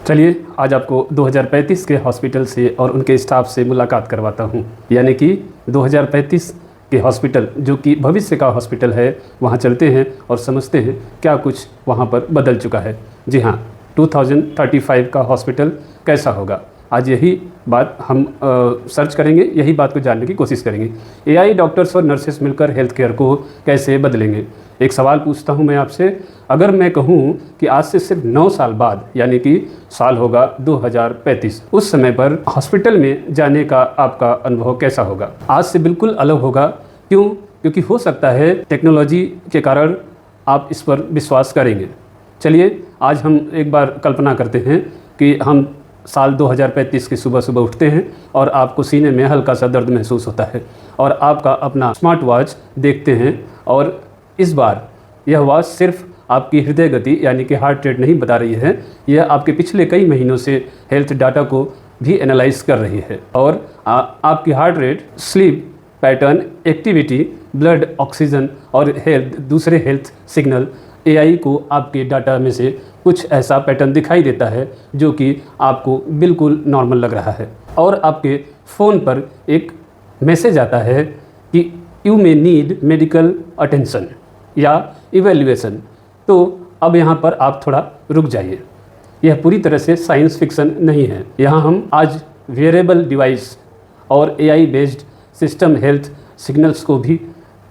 चलिए आज आपको 2035 के हॉस्पिटल से और उनके स्टाफ से मुलाकात करवाता हूँ। यानी कि 2035 के हॉस्पिटल जो कि भविष्य का हॉस्पिटल है, वहाँ चलते हैं और समझते हैं क्या कुछ वहाँ पर बदल चुका है। जी हाँ, 2035 का हॉस्पिटल कैसा होगा, आज यही बात हम सर्च करेंगे, यही बात को जानने की कोशिश करेंगे। एआई डॉक्टर्स और नर्सेस मिलकर हेल्थ केयर को कैसे बदलेंगे। एक सवाल पूछता हूं मैं आपसे, अगर मैं कहूं कि आज से सिर्फ 9 साल बाद, यानी कि साल होगा 2035, उस समय पर हॉस्पिटल में जाने का आपका अनुभव कैसा होगा। आज से बिल्कुल अलग होगा। क्यों? क्योंकि हो सकता है टेक्नोलॉजी के कारण आप इस पर विश्वास करेंगे। चलिए आज हम एक बार कल्पना करते हैं कि हम साल 2035 की सुबह सुबह उठते हैं और आपको सीने में हल्का सा दर्द महसूस होता है और आपका अपना स्मार्ट वॉच देखते हैं और इस बार यह वॉच सिर्फ आपकी हृदय गति यानी कि हार्ट रेट नहीं बता रही है, यह आपके पिछले कई महीनों से हेल्थ डाटा को भी एनालाइज कर रही है और आपकी heart rate, sleep pattern, activity, blood oxygen और दूसरे हेल्थ सिग्नल एआई को आपके डाटा में से कुछ ऐसा पैटर्न दिखाई देता है जो कि आपको बिल्कुल नॉर्मल लग रहा है और आपके फ़ोन पर एक मैसेज आता है कि you may need medical attention या इवैल्यूएशन। तो अब यहाँ पर आप थोड़ा रुक जाइए, यह पूरी तरह से साइंस फिक्शन नहीं है। यहाँ हम आज वेयरेबल डिवाइस और AI based system health signals को भी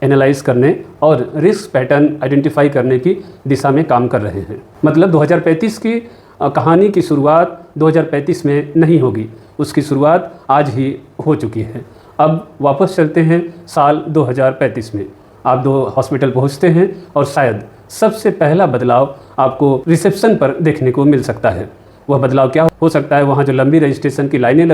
एनालाइज करने और रिस्क पैटर्न आइडेंटिफाई करने की दिशा में काम कर रहे हैं। मतलब 2035 की कहानी की शुरुआत 2035 में नहीं होगी, उसकी शुरुआत आज ही हो चुकी है। अब वापस चलते हैं साल 2035 में। आप दो हॉस्पिटल पहुंचते हैं और शायद सबसे पहला बदलाव आपको रिसेप्शन पर देखने को मिल सकता है। वह बदलाव क्या हो सकता है? वहाँ जो लंबी रजिस्ट्रेशन की लाइनें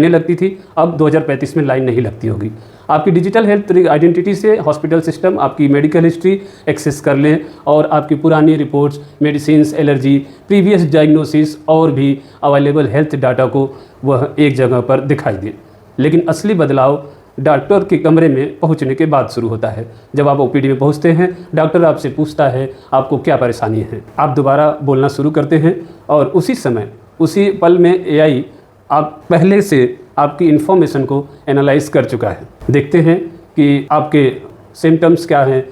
लगती थी, अब 2035 में लाइन नहीं लगती होगी। आपकी डिजिटल हेल्थ आइडेंटिटी से हॉस्पिटल सिस्टम आपकी मेडिकल हिस्ट्री एक्सेस कर लें और आपकी पुरानी reports, medicines, allergy, previous diagnosis और भी अवेलेबल हेल्थ डाटा को वह एक जगह पर दिखाई दे। लेकिन असली बदलाव डॉक्टर के कमरे में पहुंचने के बाद शुरू होता है। जब आप ओपीडी में पहुंचते हैं, डॉक्टर आपसे पूछता है आपको क्या परेशानी है। आप दोबारा बोलना शुरू करते हैं और उसी समय, उसी पल में एआई आप पहले से आपकी इन्फॉर्मेशन को एनालाइज कर चुका है। देखते हैं कि आपके सिम्टम्स क्या हैं,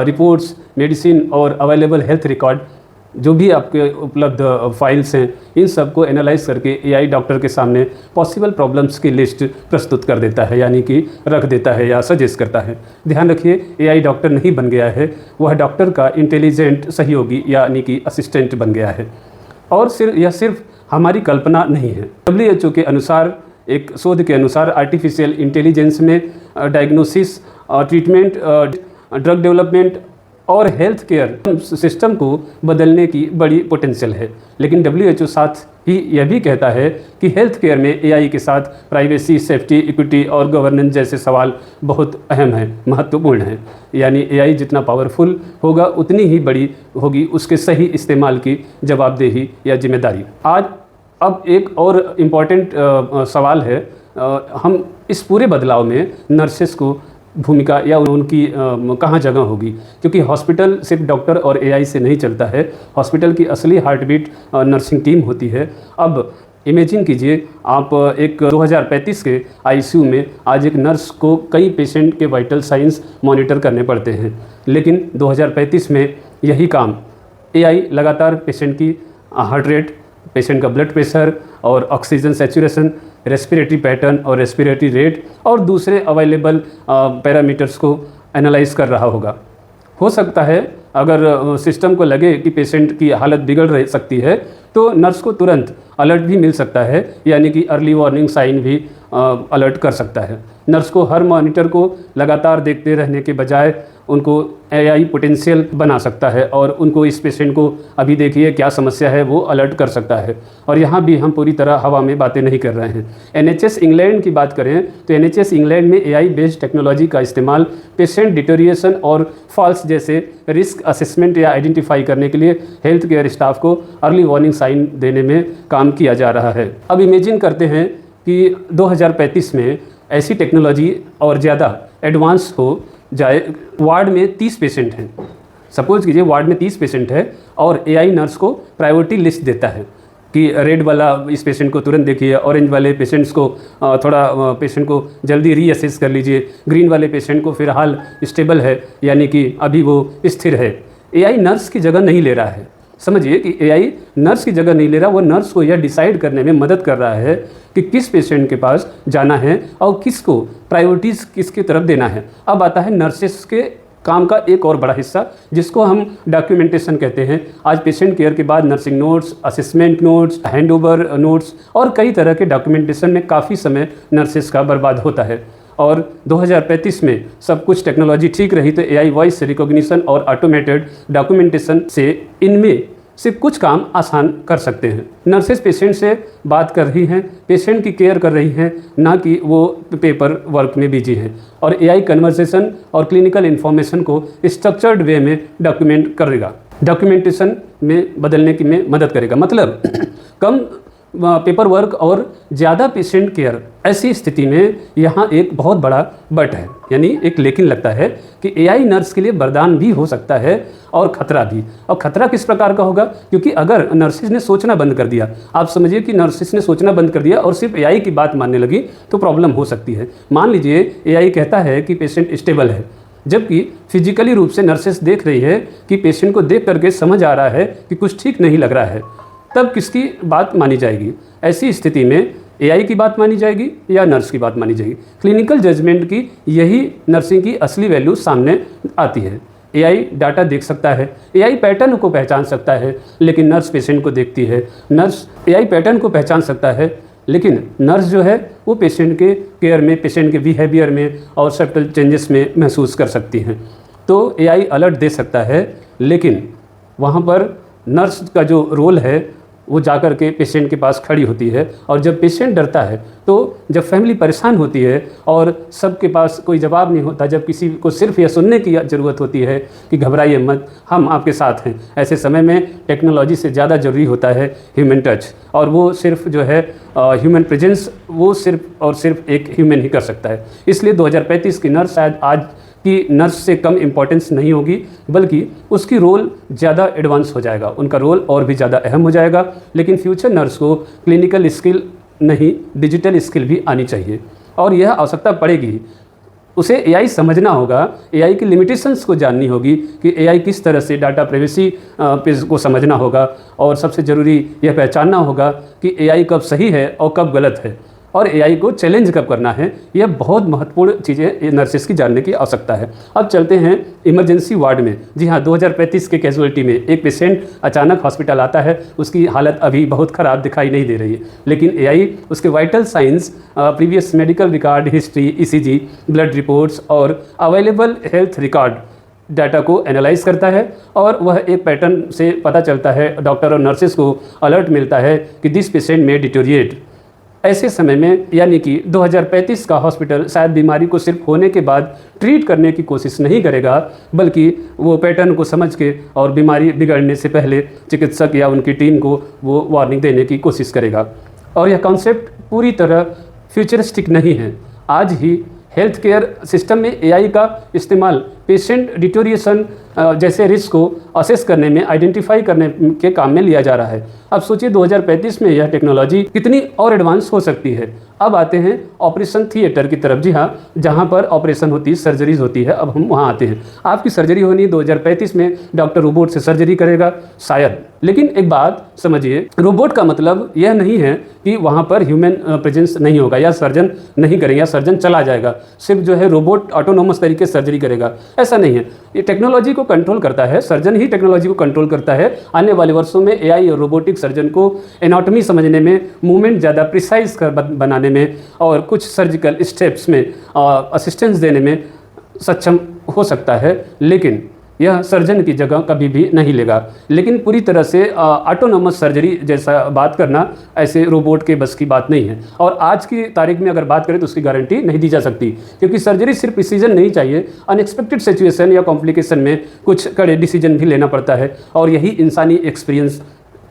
रिपोर्ट्स, मेडिसिन और अवेलेबल हेल्थ रिकॉर्ड जो भी आपके उपलब्ध फाइल्स हैं, इन सब को एनालाइज करके एआई डॉक्टर के सामने पॉसिबल प्रॉब्लम्स की लिस्ट प्रस्तुत कर देता है, यानी कि रख देता है या सजेस्ट करता है। ध्यान रखिए, एआई डॉक्टर नहीं बन गया है, वह डॉक्टर का इंटेलिजेंट सहयोगी यानी कि असिस्टेंट बन गया है। और यह सिर्फ हमारी कल्पना नहीं है। WHO के अनुसार, एक शोध के अनुसार, आर्टिफिशियल इंटेलिजेंस में डायग्नोसिस, ट्रीटमेंट, ड्रग डेवलपमेंट और हेल्थ केयर सिस्टम को बदलने की बड़ी पोटेंशियल है। लेकिन WHO साथ ही यह भी कहता है कि हेल्थ केयर में एआई के साथ प्राइवेसी, सेफ्टी, इक्विटी और गवर्नेंस जैसे सवाल बहुत अहम हैं, महत्वपूर्ण हैं। यानी एआई जितना पावरफुल होगा उतनी ही बड़ी होगी उसके सही इस्तेमाल की जवाबदेही या जिम्मेदारी। अब एक और इम्पॉर्टेंट सवाल है, हम इस पूरे बदलाव में नर्सेस को भूमिका या उनकी कहाँ जगह होगी, क्योंकि हॉस्पिटल सिर्फ डॉक्टर और एआई से नहीं चलता है। हॉस्पिटल की असली हार्टबीट नर्सिंग टीम होती है। अब इमेजिन कीजिए, आप एक 2035 के आईसीयू में आज एक नर्स को कई पेशेंट के वाइटल साइंस मॉनिटर करने पड़ते हैं, लेकिन 2035 में यही काम एआई लगातार पेशेंट की हार्ट रेट, पेशेंट का ब्लड प्रेशर और ऑक्सीजन सैचुरेशन, रेस्पिरेटरी पैटर्न और रेस्पिरेटरी रेट और दूसरे अवेलेबल पैरामीटर्स को एनालाइज कर रहा होगा। हो सकता है अगर सिस्टम को लगे कि पेशेंट की हालत बिगड़ रह सकती है तो नर्स को तुरंत अलर्ट भी मिल सकता है, यानी कि अर्ली वार्निंग साइन भी अलर्ट कर सकता है। नर्स को हर मॉनिटर को लगातार देखते रहने के बजाय उनको एआई पोटेंशियल बना सकता है और उनको इस पेशेंट को अभी देखिए क्या समस्या है वो अलर्ट कर सकता है। और यहाँ भी हम पूरी तरह हवा में बातें नहीं कर रहे हैं। NHS इंग्लैंड की बात करें तो NHS इंग्लैंड में एआई बेस्ड टेक्नोलॉजी का इस्तेमाल पेशेंट डिटोरिएशन और फॉल्स जैसे रिस्क असेसमेंट या आइडेंटिफाई करने के लिए हेल्थ केयर स्टाफ को अर्ली वार्निंग साइन देने में काम किया जा रहा है। अब इमेजिन करते हैं कि 2035 में ऐसी टेक्नोलॉजी और ज़्यादा एडवांस हो जाए। वार्ड में 30 पेशेंट हैं, सपोज कीजिए वार्ड में 30 पेशेंट है और एआई नर्स को प्रायोरिटी लिस्ट देता है कि रेड वाला इस पेशेंट को तुरंत देखिए, ऑरेंज वाले पेशेंट्स को थोड़ा पेशेंट को जल्दी रीअसेस कर लीजिए, ग्रीन वाले पेशेंट को फ़िलहाल स्टेबल है यानी कि अभी वो स्थिर है। एआई नर्स की जगह नहीं ले रहा है। समझिए कि एआई नर्स की जगह नहीं ले रहा, वो नर्स को यह डिसाइड करने में मदद कर रहा है कि किस पेशेंट के पास जाना है और किसको प्रायोरिटीज़ किसकी तरफ देना है। अब आता है नर्सेस के काम का एक और बड़ा हिस्सा जिसको हम डॉक्यूमेंटेशन कहते हैं। आज पेशेंट केयर के बाद nursing notes, assessment notes, handover notes और कई तरह के डॉक्यूमेंटेशन में काफ़ी समय नर्सेस का बर्बाद होता है। और 2035 में सब कुछ टेक्नोलॉजी ठीक रही तो एआई वॉइस रिकॉग्निशन और ऑटोमेटेड डॉक्यूमेंटेशन से इनमें से कुछ काम आसान कर सकते हैं। नर्सेस पेशेंट से बात कर रही हैं, पेशेंट की केयर कर रही हैं, ना कि वो पेपर वर्क में बिजी हैं। और एआई कन्वर्सेशन और क्लिनिकल इन्फॉर्मेशन को स्ट्रक्चर्ड वे में डॉक्यूमेंट करेगा, डॉक्यूमेंटेशन में बदलने की में मदद करेगा। मतलब कम पेपर वर्क और ज़्यादा पेशेंट केयर। ऐसी स्थिति में यहाँ एक बहुत बड़ा बट है, यानी एक लेकिन लगता है कि एआई नर्स के लिए वरदान भी हो सकता है और ख़तरा भी। और ख़तरा किस प्रकार का होगा, क्योंकि अगर नर्सिस ने सोचना बंद कर दिया, आप समझिए कि नर्सिस ने सोचना बंद कर दिया और सिर्फ एआई की बात मानने लगी तो प्रॉब्लम हो सकती है। मान लीजिए एआई कहता है कि पेशेंट स्टेबल है, जबकि फिजिकली रूप से नर्सेस देख रही है कि पेशेंट को देख करके समझ आ रहा है कि कुछ ठीक नहीं लग रहा है, तब किसकी बात मानी जाएगी? ऐसी स्थिति में एआई की बात मानी जाएगी या नर्स की बात मानी जाएगी? क्लिनिकल जजमेंट की यही नर्सिंग की असली वैल्यू सामने आती है। एआई डाटा देख सकता है, एआई पैटर्न को पहचान सकता है, लेकिन नर्स पेशेंट को देखती है। नर्स एआई पैटर्न को पहचान सकता है, लेकिन नर्स जो है वो पेशेंट के केयर में, पेशेंट के बिहेवियर में और सटल चेंजेस में महसूस कर सकती हैं। तो एआई अलर्ट दे सकता है, लेकिन वहाँ पर नर्स का जो रोल है वो जाकर के पेशेंट के पास खड़ी होती है। और जब पेशेंट डरता है, तो जब फैमिली परेशान होती है और सबके पास कोई जवाब नहीं होता, जब किसी को सिर्फ यह सुनने की ज़रूरत होती है कि घबराइए मत, हम आपके साथ हैं, ऐसे समय में टेक्नोलॉजी से ज़्यादा ज़रूरी होता है ह्यूमन टच। और वो सिर्फ जो है ह्यूमन प्रेजेंस, वो सिर्फ और सिर्फ एक ह्यूमन ही कर सकता है। इसलिए 2035 की नर्स शायद आज कि नर्स से कम इम्पोर्टेंस नहीं होगी, बल्कि उसकी रोल ज़्यादा एडवांस हो जाएगा, उनका रोल और भी ज़्यादा अहम हो जाएगा। लेकिन फ्यूचर नर्स को क्लिनिकल स्किल नहीं, डिजिटल स्किल भी आनी चाहिए और यह आवश्यकता पड़ेगी। उसे एआई समझना होगा, एआई की लिमिटेशंस को जाननी होगी कि एआई किस तरह से डाटा प्राइवेसी को समझना होगा, और सबसे ज़रूरी यह पहचानना होगा कि एआई कब सही है और कब गलत है, और एआई को चैलेंज कब करना है। यह बहुत महत्वपूर्ण चीज़ें नर्सेस की जानने की आवश्यकता है। अब चलते हैं इमरजेंसी वार्ड में। जी हाँ, 2035 के कैजुअलिटी में एक पेशेंट अचानक हॉस्पिटल आता है, उसकी हालत अभी बहुत ख़राब दिखाई नहीं दे रही है, लेकिन एआई उसके vital science, previous medical record, history, ECG, blood reports और अवेलेबल हेल्थ रिकॉर्ड डाटा को एनालाइज करता है, और वह एक पैटर्न से पता चलता है, डॉक्टर और नर्सेस को अलर्ट मिलता है कि दिस पेशेंट में डिटोरिएट। ऐसे समय में यानी कि 2035 का हॉस्पिटल शायद बीमारी को सिर्फ होने के बाद ट्रीट करने की कोशिश नहीं करेगा, बल्कि वो पैटर्न को समझ के और बीमारी बिगड़ने से पहले चिकित्सक या उनकी टीम को वो वार्निंग देने की कोशिश करेगा। और यह कॉन्सेप्ट पूरी तरह फ्यूचरिस्टिक नहीं है। आज ही हेल्थ केयर सिस्टम में एआई का इस्तेमाल पेशेंट डिटोरिएशन जैसे रिस्क को असेस करने में, आइडेंटिफाई करने के काम में लिया जा रहा है। अब सोचिए 2035 में यह टेक्नोलॉजी कितनी और एडवांस हो सकती है। अब आते हैं ऑपरेशन थिएटर की तरफ। जी हाँ, जहाँ पर ऑपरेशन होती है, सर्जरीज होती है, अब हम वहाँ आते हैं। आपकी सर्जरी होनी 2035 में, डॉक्टर रोबोट से सर्जरी करेगा शायद। लेकिन एक बात समझिए, रोबोट का मतलब यह नहीं है कि वहाँ पर ह्यूमन प्रेजेंस नहीं होगा या सर्जन नहीं करेंगे या सर्जन चला जाएगा, सिर्फ जो है रोबोट ऑटोनोमस तरीके से सर्जरी करेगा, ऐसा नहीं है। ये टेक्नोलॉजी को कंट्रोल करता है, सर्जन ही टेक्नोलॉजी को कंट्रोल करता है। आने वाले वर्षों में एआई और रोबोटिक सर्जन को एनाटॉमी समझने में, मूवमेंट ज़्यादा प्रिसाइज कर बनाने में और कुछ सर्जिकल स्टेप्स में असिस्टेंस देने में सक्षम हो सकता है, लेकिन यह सर्जन की जगह कभी भी नहीं लेगा। लेकिन पूरी तरह से ऑटोनोमस सर्जरी जैसा बात करना ऐसे रोबोट के बस की बात नहीं है। और आज की तारीख में अगर बात करें तो उसकी गारंटी नहीं दी जा सकती, क्योंकि सर्जरी सिर्फ प्रिसीजन नहीं चाहिए, अनएक्सपेक्टेड सिचुएशन या कॉम्प्लिकेशन में कुछ कड़े डिसीजन भी लेना पड़ता है, और यही इंसानी एक्सपीरियंस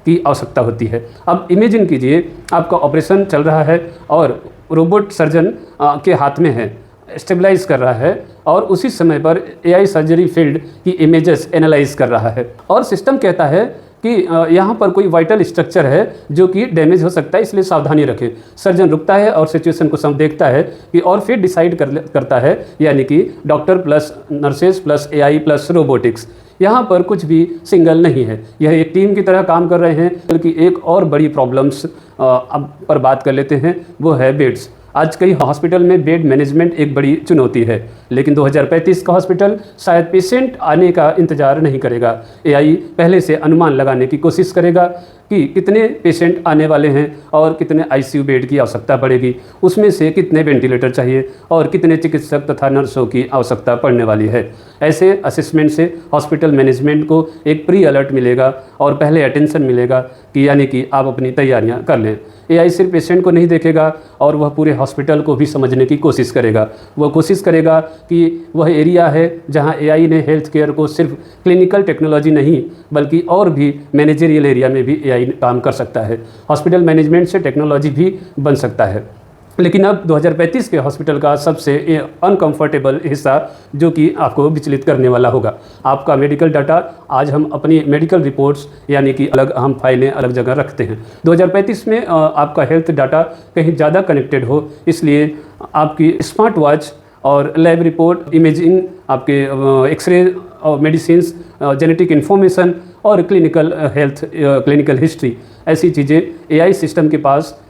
की आवश्यकता होती है। अब इमेजिन कीजिए, आपका ऑपरेशन चल रहा है और रोबोट सर्जन के हाथ में है, स्टेबलाइज कर रहा है, और उसी समय पर एआई सर्जरी फील्ड की इमेजेस एनालाइज कर रहा है, और सिस्टम कहता है कि यहाँ पर कोई वाइटल स्ट्रक्चर है जो कि डैमेज हो सकता है, इसलिए सावधानी रखें। सर्जन रुकता है और सिचुएशन को देखता है कि और फिर डिसाइड करता है, यानी कि doctor plus nurses plus AI plus robotics. यहाँ पर कुछ भी सिंगल नहीं है, यह एक टीम की तरह काम कर रहे हैं। बल्कि एक और बड़ी प्रॉब्लम्स अब पर बात कर लेते हैं, वो है बेड्स। आज कई हॉस्पिटल में बेड मैनेजमेंट एक बड़ी चुनौती है, लेकिन 2035 का हॉस्पिटल शायद पेशेंट आने का इंतजार नहीं करेगा। एआई पहले से अनुमान लगाने की कोशिश करेगा कि कितने पेशेंट आने वाले हैं और कितने आईसीयू बेड की आवश्यकता पड़ेगी, उसमें से कितने वेंटिलेटर चाहिए और कितने चिकित्सक तथा नर्सों की आवश्यकता पड़ने वाली है। ऐसे असेसमेंट से हॉस्पिटल मैनेजमेंट को एक प्री अलर्ट मिलेगा और पहले अटेंशन मिलेगा कि यानी कि आप अपनी तैयारियां कर लें। एआई सिर्फ पेशेंट को नहीं देखेगा और वह पूरे हॉस्पिटल को भी समझने की कोशिश करेगा। वह कोशिश करेगा कि वह एरिया है जहां एआई ने हेल्थ केयर को सिर्फ क्लिनिकल टेक्नोलॉजी नहीं बल्कि और भी मैनेजरियल एरिया में भी एआई काम कर सकता है। हॉस्पिटल मैनेजमेंट से टेक्नोलॉजी भी बन सकता है। लेकिन अब 2035 के हॉस्पिटल का सबसे अनकंफर्टेबल हिस्सा जो कि आपको विचलित करने वाला होगा, आपका मेडिकल डाटा। आज हम अपनी मेडिकल रिपोर्ट्स यानी कि अलग हम फाइलें अलग जगह रखते हैं। 2035 में आपका हेल्थ डाटा कहीं ज़्यादा कनेक्टेड हो, इसलिए आपकी स्मार्ट वॉच और लैब रिपोर्ट, इमेजिंग, आपके एक्सरे और मेडिसिन्स, जेनेटिक इन्फॉर्मेशन और क्लिनिकल हिस्ट्री, ऐसी चीज़ें एआई सिस्टम के पास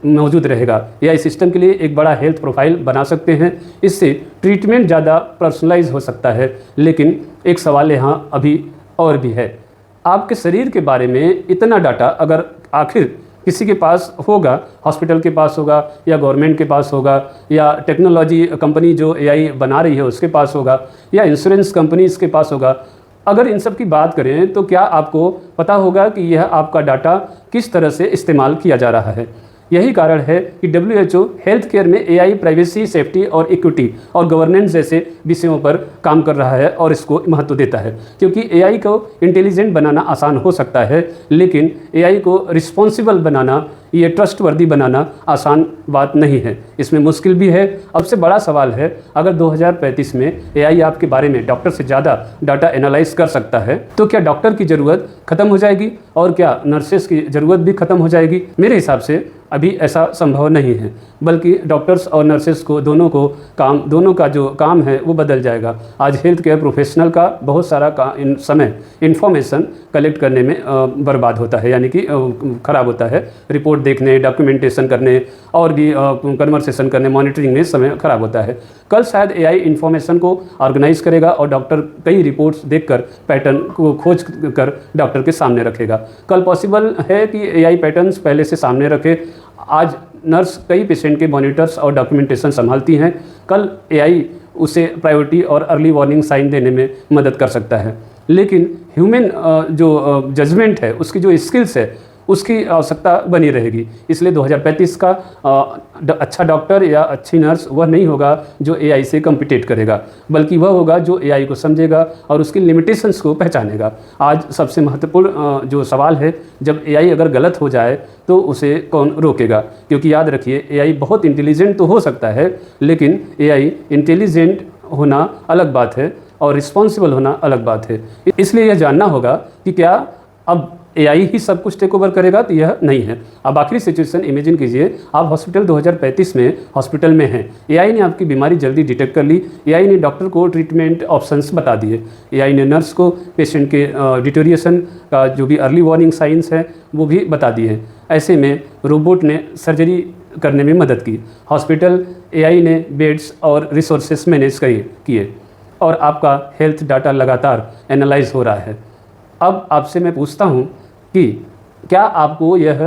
मौजूद रहेगा। एआई सिस्टम के लिए एक बड़ा हेल्थ प्रोफाइल बना सकते हैं। इससे ट्रीटमेंट ज़्यादा पर्सनलाइज हो सकता है। लेकिन एक सवाल यहाँ अभी और भी है, आपके शरीर के बारे में इतना डाटा अगर आखिर किसी के पास होगा, हॉस्पिटल के पास होगा या गवर्नमेंट के पास होगा या टेक्नोलॉजी कंपनी जो एआई बना रही है उसके पास होगा या इंश्योरेंस कंपनी इसके पास होगा, अगर इन सब की बात करें तो क्या आपको पता होगा कि यह आपका डाटा किस तरह से इस्तेमाल किया जा रहा है? यही कारण है कि WHO हेल्थ केयर में एआई प्राइवेसी, सेफ्टी और इक्विटी और गवर्नेंस जैसे विषयों पर काम कर रहा है और इसको महत्व देता है। क्योंकि एआई को इंटेलिजेंट बनाना आसान हो सकता है, लेकिन एआई को रिस्पॉन्सिबल बनाना, ये ट्रस्टवर्दी बनाना आसान बात नहीं है, इसमें मुश्किल भी है। अब से बड़ा सवाल है, अगर 2035 में एआई आपके बारे में डॉक्टर से ज़्यादा डाटा एनालाइज कर सकता है तो क्या डॉक्टर की ज़रूरत ख़त्म हो जाएगी और क्या नर्सेस की ज़रूरत भी ख़त्म हो जाएगी? मेरे हिसाब से अभी ऐसा संभव नहीं है, बल्कि डॉक्टर्स और नर्सेस को दोनों का जो काम है वो बदल जाएगा। आज हेल्थ केयर प्रोफेशनल का बहुत सारा समय इन्फॉर्मेशन कलेक्ट करने में बर्बाद होता है, यानी कि ख़राब होता है। रिपोर्ट देखने, डॉक्यूमेंटेशन करने और भी कन्वर्सेशन करने, मॉनिटरिंग में समय ख़राब होता है। कल शायद एआई इन्फॉर्मेशन को ऑर्गेनाइज करेगा और डॉक्टर कई रिपोर्ट्स देखकर पैटर्न को खोज कर डॉक्टर के सामने रखेगा। कल पॉसिबल है कि एआई पैटर्न्स पहले से सामने रखे। आज नर्स कई पेशेंट के मॉनिटर्स और डॉक्यूमेंटेशन संभालती हैं, कल एआई उसे प्रायोरिटी और अर्ली वार्निंग साइन देने में मदद कर सकता है। लेकिन ह्यूमन जो जजमेंट है, उसकी जो स्किल्स है, उसकी आवश्यकता बनी रहेगी। इसलिए 2035 का अच्छा डॉक्टर या अच्छी नर्स वह नहीं होगा जो एआई से कम्पिटेट करेगा, बल्कि वह होगा जो एआई को समझेगा और उसकी लिमिटेशंस को पहचानेगा। आज सबसे महत्वपूर्ण जो सवाल है, जब एआई अगर गलत हो जाए तो उसे कौन रोकेगा? क्योंकि याद रखिए, एआई बहुत इंटेलिजेंट तो हो सकता है, लेकिन एआई इंटेलिजेंट होना अलग बात है और रिस्पॉन्सिबल होना अलग बात है। इसलिए यह जानना होगा कि क्या अब एआई ही सब कुछ टेक ओवर करेगा, तो यह नहीं है। अब आखिरी सिचुएशन इमेजिन कीजिए, आप हॉस्पिटल 2035 में हॉस्पिटल में हैं। एआई ने आपकी बीमारी जल्दी डिटेक्ट कर ली, एआई ने डॉक्टर को ट्रीटमेंट ऑप्शंस बता दिए, एआई ने नर्स को पेशेंट के डिटोरिएशन का जो भी अर्ली वार्निंग साइंस है वो भी बता दिए। ऐसे में रोबोट ने सर्जरी करने में मदद की, हॉस्पिटल एआई ने बेड्स और रिसोर्सेस मैनेज किए और आपका हेल्थ डाटा लगातार एनालाइज हो रहा है। अब आपसे मैं पूछता हूँ कि क्या आपको यह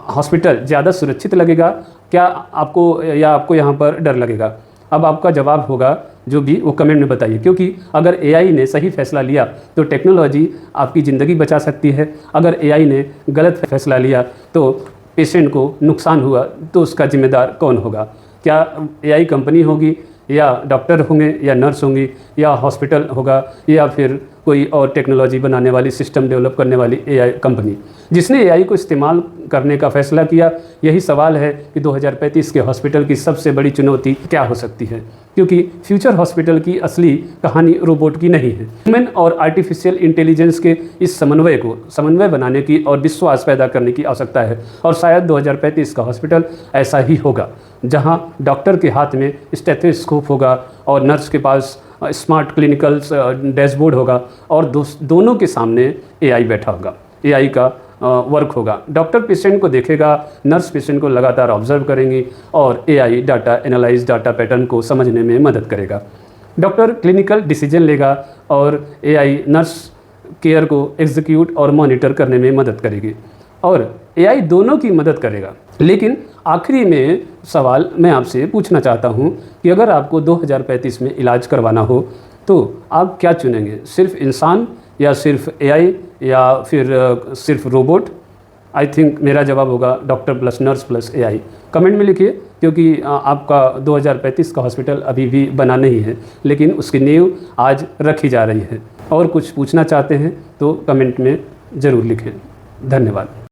हॉस्पिटल ज़्यादा सुरक्षित लगेगा, क्या आपको यहाँ पर डर लगेगा? अब आपका जवाब होगा जो भी वो कमेंट में बताइए, क्योंकि अगर एआई ने सही फैसला लिया तो टेक्नोलॉजी आपकी ज़िंदगी बचा सकती है। अगर एआई ने गलत फैसला लिया तो पेशेंट को नुकसान हुआ तो उसका जिम्मेदार कौन होगा? क्या एआई कंपनी होगी या डॉक्टर होंगे या नर्स होंगी या हॉस्पिटल होगा या फिर कोई और टेक्नोलॉजी बनाने वाली, सिस्टम डेवलप करने वाली एआई कंपनी जिसने एआई को इस्तेमाल करने का फैसला किया। यही सवाल है कि 2035 के हॉस्पिटल की सबसे बड़ी चुनौती क्या हो सकती है, क्योंकि फ्यूचर हॉस्पिटल की असली कहानी रोबोट की नहीं है। ह्यूमन और आर्टिफिशियल इंटेलिजेंस के इस समन्वय बनाने की और विश्वास पैदा करने की आवश्यकता है, और शायद 2035 का हॉस्पिटल ऐसा ही होगा, जहां डॉक्टर के हाथ में स्टेथोस्कोप होगा और नर्स के पास स्मार्ट क्लिनिकल डैशबोर्ड होगा और दोनों के सामने एआई बैठा होगा, एआई का वर्क होगा। डॉक्टर पेशेंट को देखेगा, नर्स पेशेंट को लगातार ऑब्जर्व करेंगी और AI data analyse data pattern को समझने में मदद करेगा। डॉक्टर क्लिनिकल डिसीजन लेगा और एआई नर्स केयर को एग्जीक्यूट और मॉनिटर करने में मदद करेगी, और एआई दोनों की मदद करेगा। लेकिन आखिरी में सवाल मैं आपसे पूछना चाहता हूं कि अगर आपको 2035 में इलाज करवाना हो तो आप क्या चुनेंगे, सिर्फ इंसान या सिर्फ एआई या फिर सिर्फ रोबोट? आई थिंक मेरा जवाब होगा doctor plus nurse plus AI. Comment में लिखिए, क्योंकि आपका 2035 का हॉस्पिटल अभी भी बना नहीं है, लेकिन उसकी नींव आज रखी जा रही है। और कुछ पूछना चाहते हैं तो कमेंट में ज़रूर लिखें। धन्यवाद।